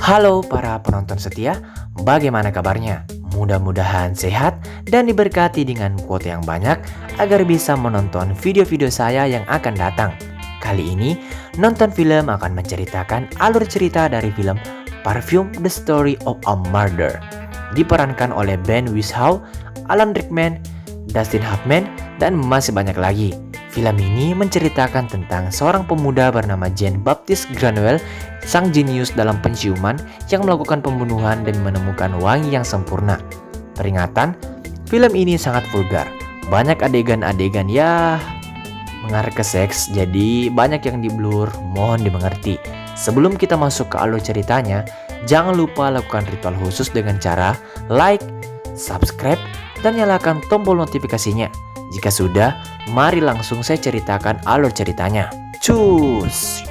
Halo para penonton setia, bagaimana kabarnya? Mudah-mudahan sehat dan diberkati dengan kuota yang banyak agar bisa menonton video-video saya yang akan datang. Kali ini, nonton film akan menceritakan alur cerita dari film Perfume The Story of a Murder. Diperankan oleh Ben Whishaw, Alan Rickman, Dustin Hoffman, dan masih banyak lagi. Film ini menceritakan tentang seorang pemuda bernama Jean Baptiste Granville, sang jenius dalam penciuman yang melakukan pembunuhan dan menemukan wangi yang sempurna. Peringatan, film ini sangat vulgar. Banyak adegan-adegan mengarah ke seks, jadi banyak yang di-blur, mohon dimengerti. Sebelum kita masuk ke alur ceritanya, jangan lupa lakukan ritual khusus dengan cara like, subscribe, dan nyalakan tombol notifikasinya. Jika sudah, mari langsung saya ceritakan alur ceritanya. Cus!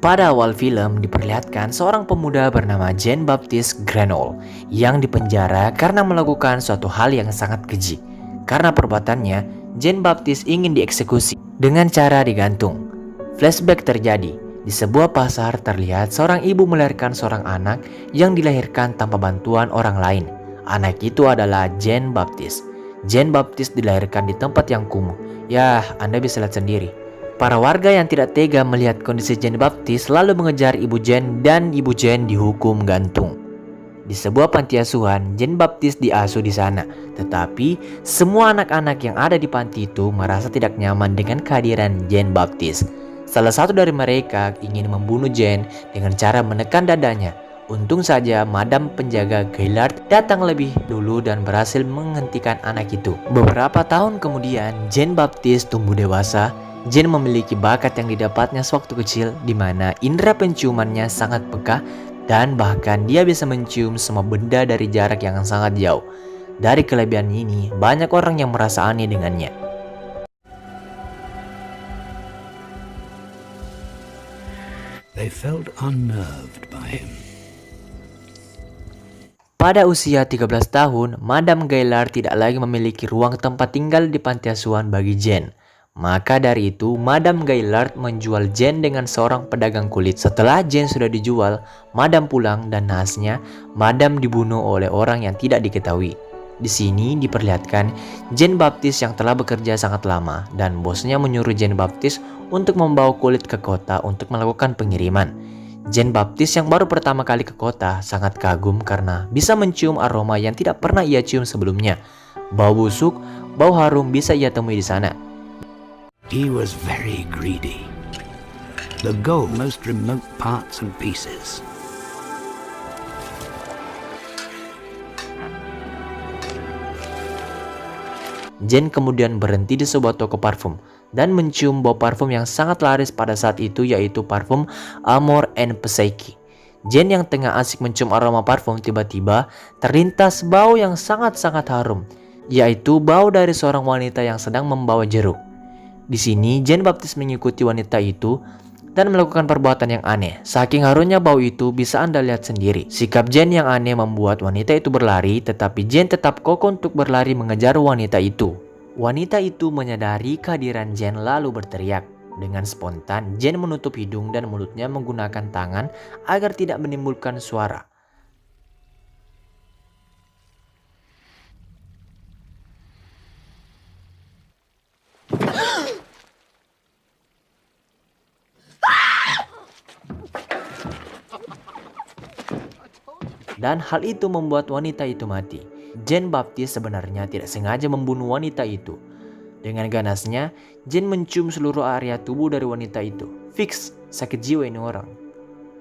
Pada awal film diperlihatkan seorang pemuda bernama Jean Baptiste Granville yang dipenjara karena melakukan suatu hal yang sangat keji. Karena perbuatannya, Jean Baptiste ingin dieksekusi dengan cara digantung. Flashback terjadi. Di sebuah pasar terlihat seorang ibu melahirkan seorang anak yang dilahirkan tanpa bantuan orang lain. Anak itu adalah Jean Baptiste. Jean Baptiste dilahirkan di tempat yang kumuh. Anda bisa lihat sendiri. Para warga yang tidak tega melihat kondisi Jean Baptiste lalu mengejar ibu Jean dan ibu Jean dihukum gantung. Di sebuah panti asuhan, Jean Baptiste diasuh di sana. Tetapi semua anak-anak yang ada di panti itu merasa tidak nyaman dengan kehadiran Jean Baptiste. Salah satu dari mereka ingin membunuh Jean dengan cara menekan dadanya. Untung saja Madam penjaga Gaillard datang lebih dulu dan berhasil menghentikan anak itu. Beberapa tahun kemudian, Jean Baptiste tumbuh dewasa. Jean memiliki bakat yang didapatnya sewaktu kecil, di mana indera penciumannya sangat peka dan bahkan dia bisa mencium semua benda dari jarak yang sangat jauh. Dari kelebihan ini, banyak orang yang merasa aneh dengannya. They felt unnerved by him. Pada usia 13 tahun, Madame Gaillard tidak lagi memiliki ruang tempat tinggal di panti asuhan bagi Jean. Maka dari itu, Madame Gaillard menjual Jean dengan seorang pedagang kulit. Setelah Jean sudah dijual, Madame pulang dan nahasnya, Madame dibunuh oleh orang yang tidak diketahui. Di sini diperlihatkan Jean Baptiste yang telah bekerja sangat lama dan bosnya menyuruh Jean Baptiste untuk membawa kulit ke kota untuk melakukan pengiriman. Jean Baptiste yang baru pertama kali ke kota sangat kagum karena bisa mencium aroma yang tidak pernah ia cium sebelumnya. Bau busuk, bau harum bisa ia temui di sana. He was very greedy. The gold most remote parts and pieces. Jean kemudian berhenti di sebuah toko parfum dan mencium bau parfum yang sangat laris pada saat itu, yaitu parfum Amor and Psyche. Jean yang tengah asik mencium aroma parfum tiba-tiba terlintas bau yang sangat-sangat harum, yaitu bau dari seorang wanita yang sedang membawa jeruk. Di sini Jean Baptiste mengikuti wanita itu dan melakukan perbuatan yang aneh. Saking harumnya bau itu bisa Anda lihat sendiri. Sikap Jean yang aneh membuat wanita itu berlari, tetapi Jean tetap kokoh untuk berlari mengejar wanita itu. Wanita itu menyadari kehadiran Jean lalu berteriak. Dengan spontan, Jean menutup hidung dan mulutnya menggunakan tangan agar tidak menimbulkan suara. Dan hal itu membuat wanita itu mati. Jean Baptiste sebenarnya tidak sengaja membunuh wanita itu. Dengan ganasnya, Jean mencium seluruh area tubuh dari wanita itu. Fix, sakit jiwa ini orang.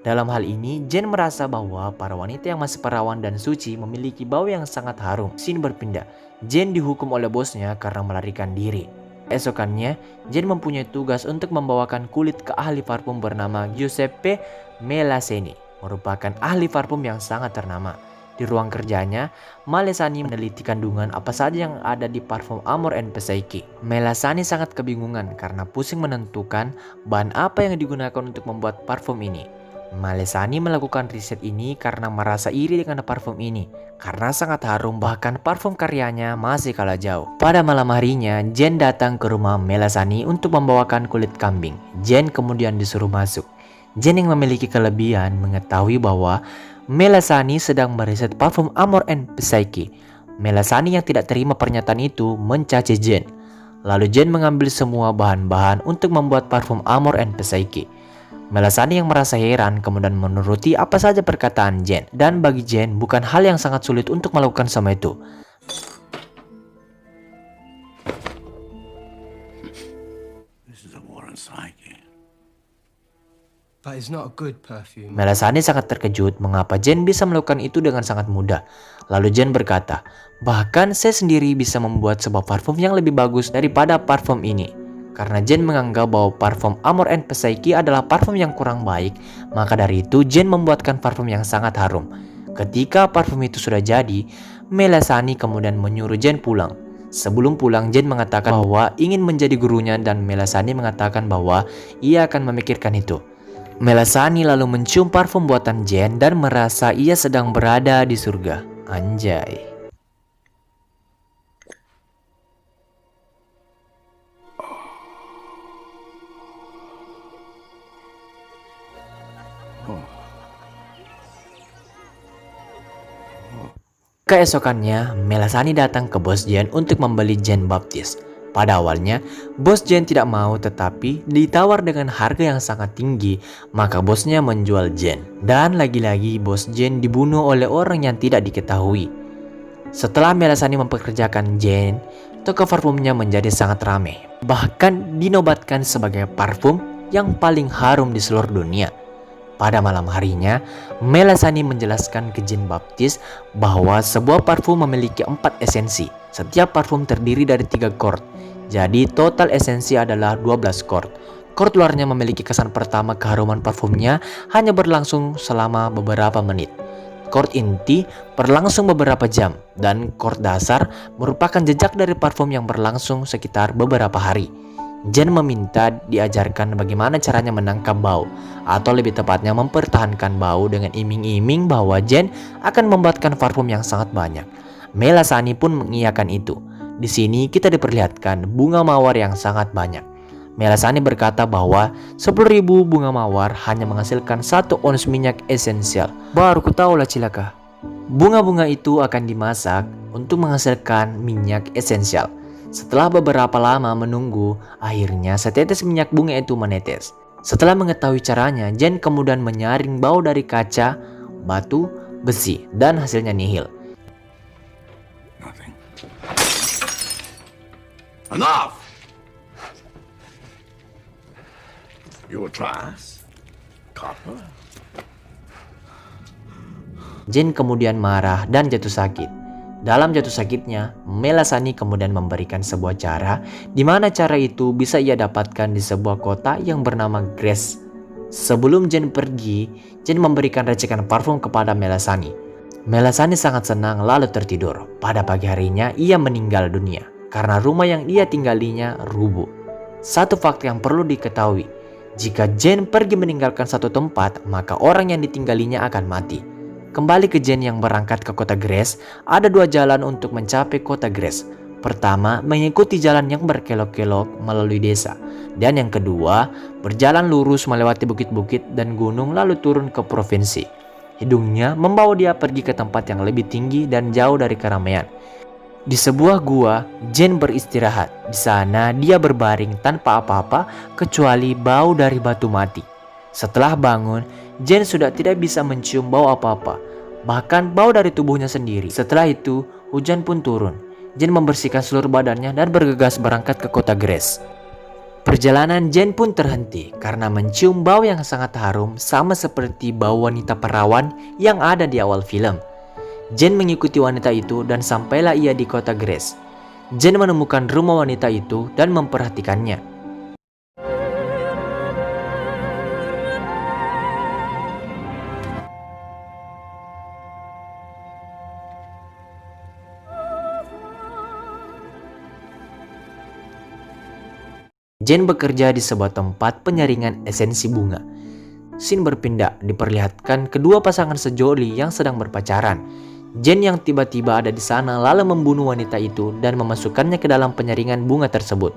Dalam hal ini, Jean merasa bahwa para wanita yang masih perawan dan suci memiliki bau yang sangat harum. Scene berpindah. Jean dihukum oleh bosnya karena melarikan diri. Esokannya, Jean mempunyai tugas untuk membawakan kulit ke ahli parfum bernama Giuseppe Melasani, merupakan ahli parfum yang sangat ternama. Di ruang kerjanya, Melasani meneliti kandungan apa saja yang ada di parfum Amor and Psyche. Melasani sangat kebingungan karena pusing menentukan bahan apa yang digunakan untuk membuat parfum ini. Melasani melakukan riset ini karena merasa iri dengan parfum ini karena sangat harum, bahkan parfum karyanya masih kalah jauh. Pada malam harinya, Jen datang ke rumah Melasani untuk membawakan kulit kambing. Jen kemudian disuruh masuk. Jen yang memiliki kelebihan mengetahui bahwa Melasani sedang meriset parfum Amor and Psyche. Melasani yang tidak terima pernyataan itu mencaci Jen. Lalu Jen mengambil semua bahan-bahan untuk membuat parfum Amor and Psyche. Melasani yang merasa heran kemudian menuruti apa saja perkataan Jen. Dan bagi Jen bukan hal yang sangat sulit untuk melakukan semua itu. This is a war on psyche. But it's not a good perfume. Melasani sangat terkejut mengapa Jen bisa melakukan itu dengan sangat mudah. Lalu Jen berkata, bahkan saya sendiri bisa membuat sebuah parfum yang lebih bagus daripada parfum ini. Karena Jen menganggap bahwa parfum Amor and Psyche adalah parfum yang kurang baik, maka dari itu Jen membuatkan parfum yang sangat harum. Ketika parfum itu sudah jadi, Melasani kemudian menyuruh Jen pulang. Sebelum pulang, Jen mengatakan bahwa ingin menjadi gurunya dan Melasani mengatakan bahwa ia akan memikirkan itu. Melasani lalu mencium parfum buatan Jen dan merasa ia sedang berada di surga. Anjay. Keesokannya, Melasani datang ke bos Jen untuk membeli Jen Baptiste. Pada awalnya, bos Jen tidak mau, tetapi ditawar dengan harga yang sangat tinggi, maka bosnya menjual Jen. Dan lagi-lagi bos Jen dibunuh oleh orang yang tidak diketahui. Setelah Melasani mempekerjakan Jen, toko parfumnya menjadi sangat ramai. Bahkan dinobatkan sebagai parfum yang paling harum di seluruh dunia. Pada malam harinya, Melasani menjelaskan ke Jen Baptiste bahwa sebuah parfum memiliki 4 esensi. Setiap parfum terdiri dari 3 chord. Jadi total esensi adalah 12 chord. Chord luarnya memiliki kesan pertama keharuman parfumnya hanya berlangsung selama beberapa menit. Chord inti berlangsung beberapa jam. Dan chord dasar merupakan jejak dari parfum yang berlangsung sekitar beberapa hari. Jen meminta diajarkan bagaimana caranya menangkap bau, atau lebih tepatnya mempertahankan bau dengan iming-iming bahwa Jen akan membuatkan parfum yang sangat banyak. Melasani pun mengiyakan itu. Di sini kita diperlihatkan bunga mawar yang sangat banyak. Melasani berkata bahwa 10.000 bunga mawar hanya menghasilkan 1 ons minyak esensial. Baru ku tahu lah cilaka. Bunga-bunga itu akan dimasak untuk menghasilkan minyak esensial. Setelah beberapa lama menunggu, akhirnya setetes minyak bunga itu menetes. Setelah mengetahui caranya, Jen kemudian menyaring bau dari kaca, batu, besi, dan hasilnya nihil. Nothing. Enough! Your trust? Copper? Jen kemudian marah dan jatuh sakit. Dalam jatuh sakitnya, Melasani kemudian memberikan sebuah cara di mana cara itu bisa ia dapatkan di sebuah kota yang bernama Grace. Sebelum Jen pergi, Jen memberikan racikan parfum kepada Melasani. Melasani sangat senang lalu tertidur. Pada pagi harinya, ia meninggal dunia karena rumah yang ia tinggalinya rubuh. Satu fakta yang perlu diketahui, jika Jen pergi meninggalkan satu tempat, maka orang yang ditinggalinya akan mati. Kembali ke Jen yang berangkat ke kota Grace, ada 2 jalan untuk mencapai kota Grace. Pertama, mengikuti jalan yang berkelok-kelok melalui desa. Dan yang kedua, berjalan lurus melewati bukit-bukit dan gunung lalu turun ke provinsi. Hidungnya membawa dia pergi ke tempat yang lebih tinggi dan jauh dari keramaian. Di sebuah gua, Jen beristirahat. Di sana dia berbaring tanpa apa-apa kecuali bau dari batu mati. Setelah bangun, Jen sudah tidak bisa mencium bau apa-apa, bahkan bau dari tubuhnya sendiri. Setelah itu, hujan pun turun. Jen membersihkan seluruh badannya dan bergegas berangkat ke kota Grace. Perjalanan Jen pun terhenti karena mencium bau yang sangat harum sama seperti bau wanita perawan yang ada di awal film. Jen mengikuti wanita itu dan sampailah ia di kota Grace. Jen menemukan rumah wanita itu dan memperhatikannya. Jen bekerja di sebuah tempat penyaringan esensi bunga. Scene berpindah, diperlihatkan kedua pasangan sejoli yang sedang berpacaran. Jane yang tiba-tiba ada di sana lalu membunuh wanita itu dan memasukkannya ke dalam penyaringan bunga tersebut.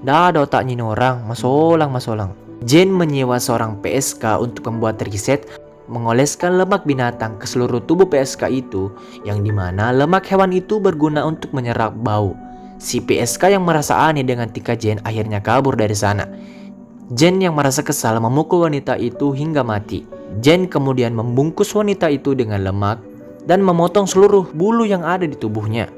Dah ada otaknya ini orang, masolang. Jane menyewa seorang PSK untuk membuat riset, mengoleskan lemak binatang ke seluruh tubuh PSK itu, yang dimana lemak hewan itu berguna untuk menyerap bau. Si PSK yang merasa aneh dengan tingkah Jane akhirnya kabur dari sana. Jane yang merasa kesal memukul wanita itu hingga mati. Jane kemudian membungkus wanita itu dengan lemak dan memotong seluruh bulu yang ada di tubuhnya.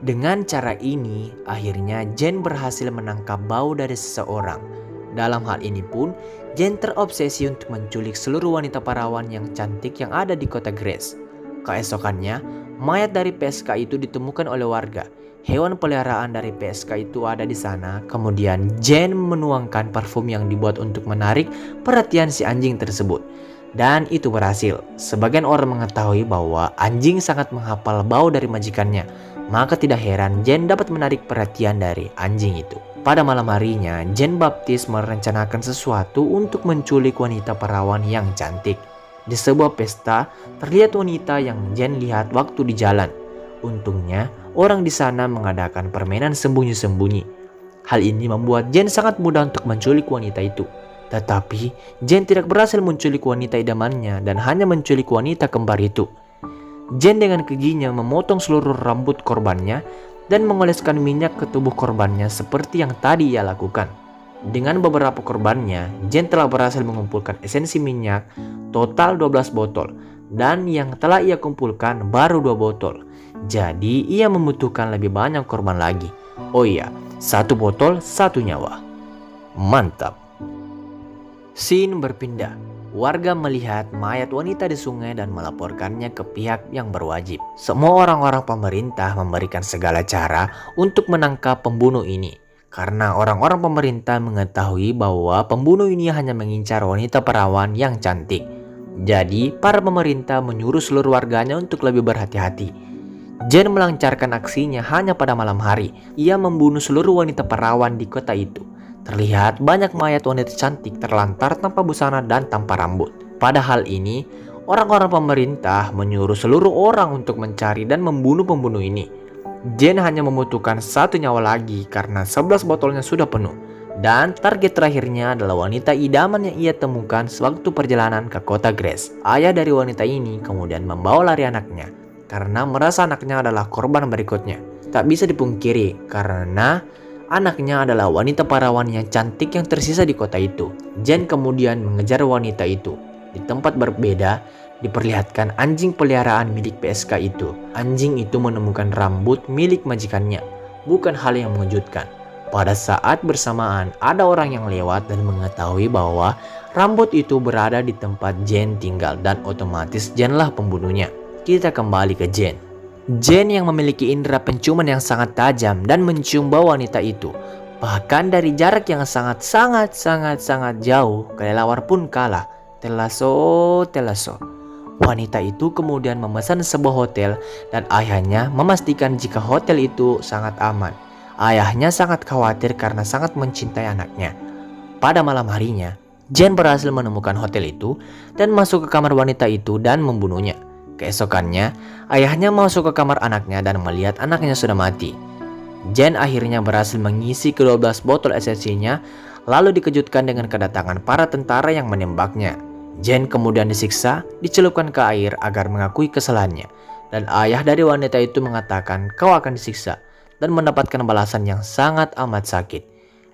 Dengan cara ini, akhirnya Jane berhasil menangkap bau dari seseorang. Dalam hal ini pun, Jane terobsesi untuk menculik seluruh wanita perawan yang cantik yang ada di kota Grace. Keesokannya, mayat dari PSK itu ditemukan oleh warga. Hewan peliharaan dari PSK itu ada di sana. Kemudian Jane menuangkan parfum yang dibuat untuk menarik perhatian si anjing tersebut. Dan itu berhasil. Sebagian orang mengetahui bahwa anjing sangat menghafal bau dari majikannya. Maka tidak heran Jane dapat menarik perhatian dari anjing itu. Pada malam harinya, Jane Baptiste merencanakan sesuatu untuk menculik wanita perawan yang cantik. Di sebuah pesta, terlihat wanita yang Jane lihat waktu di jalan. Untungnya, orang di sana mengadakan permainan sembunyi-sembunyi. Hal ini membuat Jane sangat mudah untuk menculik wanita itu. Tetapi, Jane tidak berhasil menculik wanita idamannya dan hanya menculik wanita kembar itu. Jane dengan giginya memotong seluruh rambut korbannya dan mengoleskan minyak ke tubuh korbannya seperti yang tadi ia lakukan. Dengan beberapa korbannya, Jane telah berhasil mengumpulkan esensi minyak total 12 botol dan yang telah ia kumpulkan baru 2 botol. Jadi ia membutuhkan lebih banyak korban lagi. Oh iya, 1 botol 1 nyawa. Mantap. Scene berpindah. Warga melihat mayat wanita di sungai dan melaporkannya ke pihak yang berwajib. Semua orang-orang pemerintah memberikan segala cara untuk menangkap pembunuh ini. Karena orang-orang pemerintah mengetahui bahwa pembunuh ini hanya mengincar wanita perawan yang cantik. Jadi, para pemerintah menyuruh seluruh warganya untuk lebih berhati-hati. Jane melancarkan aksinya hanya pada malam hari. Ia membunuh seluruh wanita perawan di kota itu. Terlihat banyak mayat wanita cantik terlantar tanpa busana dan tanpa rambut. Pada hal ini, orang-orang pemerintah menyuruh seluruh orang untuk mencari dan membunuh pembunuh ini. Jane hanya membutuhkan 1 nyawa lagi karena 11 botolnya sudah penuh. Dan target terakhirnya adalah wanita idaman yang ia temukan sewaktu perjalanan ke kota Grace. Ayah dari wanita ini kemudian membawa lari anaknya karena merasa anaknya adalah korban berikutnya. Tak bisa dipungkiri karena anaknya adalah wanita perawan yang cantik yang tersisa di kota itu. Jane kemudian mengejar wanita itu. Di tempat berbeda, diperlihatkan anjing peliharaan milik PSK itu. Anjing itu menemukan rambut milik majikannya. Bukan hal yang mengejutkan. Pada saat bersamaan, ada orang yang lewat dan mengetahui bahwa rambut itu berada di tempat Jane tinggal dan otomatis Jane lah pembunuhnya. Kita kembali ke Jane. Jane yang memiliki indera penciuman yang sangat tajam dan mencium bau wanita itu. Bahkan dari jarak yang sangat jauh, kelelawar pun kalah. Telaso. Wanita itu kemudian memesan sebuah hotel dan ayahnya memastikan jika hotel itu sangat aman. Ayahnya sangat khawatir karena sangat mencintai anaknya. Pada malam harinya, Jane berhasil menemukan hotel itu dan masuk ke kamar wanita itu dan membunuhnya. Keesokannya, ayahnya masuk ke kamar anaknya dan melihat anaknya sudah mati. Jane akhirnya berhasil mengisi ke-12 botol esensinya, lalu dikejutkan dengan kedatangan para tentara yang menembaknya. Jane kemudian disiksa, dicelupkan ke air agar mengakui kesalahannya. Dan ayah dari wanita itu mengatakan kau akan disiksa dan mendapatkan balasan yang sangat amat sakit.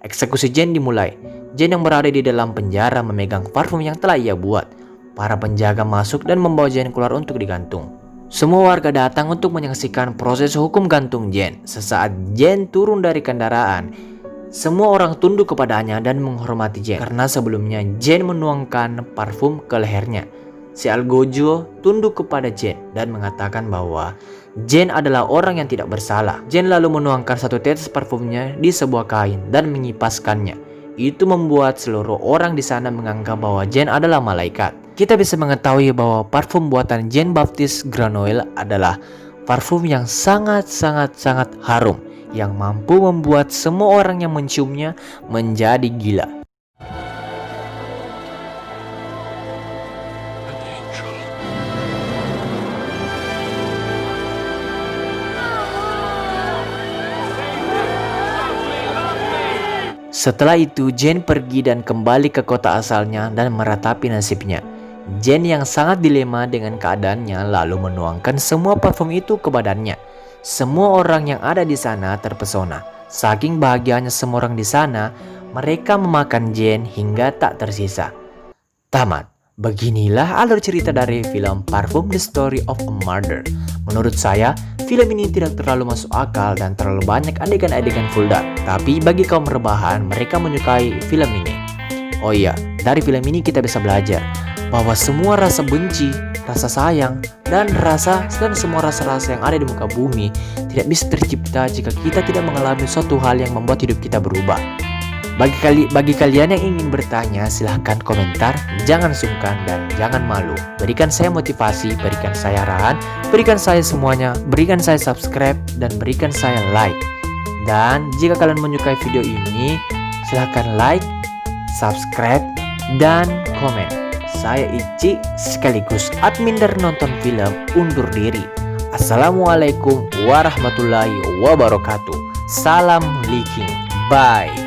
Eksekusi Jane dimulai. Jane yang berada di dalam penjara memegang parfum yang telah ia buat. Para penjaga masuk dan membawa Jane keluar untuk digantung. Semua warga datang untuk menyaksikan proses hukum gantung Jane. Sesaat Jane turun dari kendaraan, semua orang tunduk kepadanya dan menghormati Jane. Karena sebelumnya Jane menuangkan parfum ke lehernya. Si Algojo tunduk kepada Jane dan mengatakan bahwa Jane adalah orang yang tidak bersalah. Jane lalu menuangkan 1 tetes parfumnya di sebuah kain dan mengipaskannya. Itu membuat seluruh orang di sana menganggap bahwa Jane adalah malaikat. Kita bisa mengetahui bahwa parfum buatan Jane Baptiste Grenouille adalah parfum yang sangat harum, yang mampu membuat semua orang yang menciumnya menjadi gila. Setelah itu Jane pergi dan kembali ke kota asalnya dan meratapi nasibnya. Jane yang sangat dilema dengan keadaannya lalu menuangkan semua parfum itu ke badannya. Semua orang yang ada di sana terpesona. Saking bahagianya semua orang di sana, mereka memakan Jane hingga tak tersisa. Tamat. Beginilah alur cerita dari film Parfum The Story of a Murder. Menurut saya, film ini tidak terlalu masuk akal dan terlalu banyak adegan-adegan vulgar. Tapi bagi kaum rebahan, mereka menyukai film ini. Oh iya, dari film ini kita bisa belajar bahwa semua rasa benci, rasa sayang, dan semua rasa-rasa yang ada di muka bumi tidak bisa tercipta jika kita tidak mengalami suatu hal yang membuat hidup kita berubah. Bagi kalian yang ingin bertanya, silahkan komentar, jangan sungkan dan jangan malu. Berikan saya motivasi, berikan saya arahan, berikan saya semuanya, berikan saya subscribe, dan berikan saya like. Dan jika kalian menyukai video ini, silahkan like, subscribe, dan komen. Saya Ici sekaligus admin dari Nonton Film undur diri. Assalamualaikum warahmatullahi wabarakatuh. Salam leaking. Bye.